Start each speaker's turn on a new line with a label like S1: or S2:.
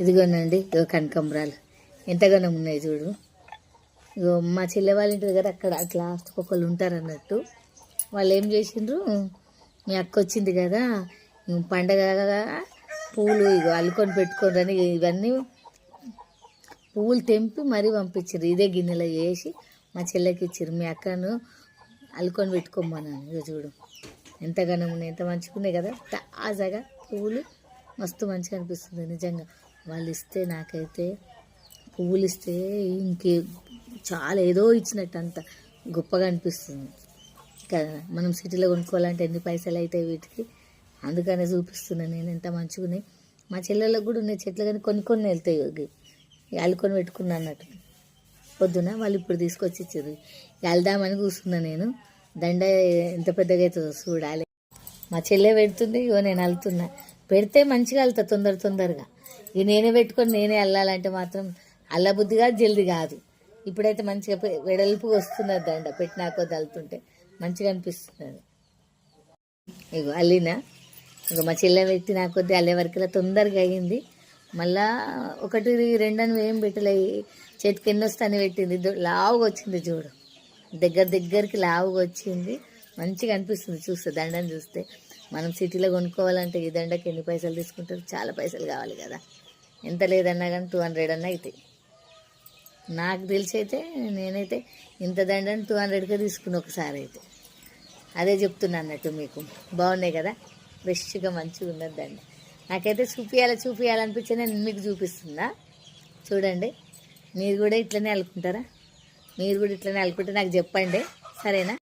S1: ఇదిగోనండి, ఇగో కనకంబరాలు ఎంతగానో ఉన్నాయి చూడు. ఇగో మా చెల్లె వాళ్ళ ఇంటి దగ్గర అక్కడ లాస్ట్కి ఒకళ్ళు ఉంటారు అన్నట్టు. వాళ్ళు ఏం చేసిండ్రు, మీ అక్క వచ్చింది కదా పండగ పూలు ఇగో అల్లుకొని పెట్టుకోరని ఇవన్నీ పువ్వులు తెంపి మరీ పంపించారు. ఇదే గిన్నెలో వేసి మా చెల్లెకి ఇచ్చారు. మీ అక్కను అల్లుకొని పెట్టుకోమన్నాను. ఇక చూడు ఎంతగానో ఉన్నాయి, ఎంత మంచిగా ఉన్నాయి కదా. తాజాగా పువ్వులు మస్తు మంచిగా అనిపిస్తుంది నిజంగా. వాళ్ళు ఇస్తే నాకైతే పువ్వులు ఇస్తే ఇంకే చాలా ఏదో ఇచ్చినట్టు అంత గొప్పగా అనిపిస్తుంది కదా. మనం సిటీలో కొనుక్కోవాలంటే ఎన్ని పైసలు అవుతాయి వీటికి, అందుకనే చూపిస్తున్నాను నేను ఎంత మంచిగా ఉన్నాయి. మా చెల్లెళ్ళకు కూడా ఉన్నాయి చెట్లు, కానీ కొన్ని వెళ్తాయి అల్లుకొని పెట్టుకున్నా అన్నట్టు. పొద్దున వాళ్ళు ఇప్పుడు తీసుకొచ్చి ఇచ్చారు. వెళ్దామని కూర్చున్నా నేను. దండ ఎంత పెద్దగా అవుతుందో చూడాలి. మా చెల్లె పెడుతుంది, ఇగో నేను అల్లుతున్నా. పెడితే మంచిగా అల్లుతా తొందరగా. ఇక నేనే పెట్టుకొని నేనే అల్లాలంటే మాత్రం అల్లబుద్ధిగా జల్ది కాదు. ఇప్పుడైతే మంచిగా వెడల్పుగా వస్తున్నది దండ, పెట్టినా కొద్ది అల్లుతుంటే మంచిగా అనిపిస్తున్నది. ఇగో అల్లినా, ఇక మా చెల్లె పెట్టి నా కొద్ది అల్లే వరకు తొందరగా అయ్యింది. మళ్ళా 1, 2 అని ఏం పెట్టలే, చేతికి ఎన్ని వస్తాయని పెట్టింది. లావుగా వచ్చింది చూడు, దగ్గరికి లావుగా వచ్చింది. మంచిగా అనిపిస్తుంది చూస్తే, దండని చూస్తే. మనం సిటీలో కొనుక్కోవాలంటే ఈ దండకి ఎన్ని పైసలు తీసుకుంటారు, చాలా పైసలు కావాలి కదా. ఎంత లేదన్నా కానీ 200 అన్నా అవుతాయి. నాకు తెలిసి అయితే నేనైతే ఇంత దండని 200కే తీసుకుని ఒకసారి అయితే. అదే చెప్తున్నా అన్నట్టు మీకు. బాగున్నాయి కదా, ఫ్రెష్గా మంచిగా ఉన్నది దండ. నాకైతే చూపించాలనిపించి నేను మీకు చూపిస్తుందా. చూడండి, మీరు కూడా ఇట్లనే అల్లుకుంటారా? మీరు కూడా ఇట్లనే అల్లుకుంటే నాకు చెప్పండి, సరేనా?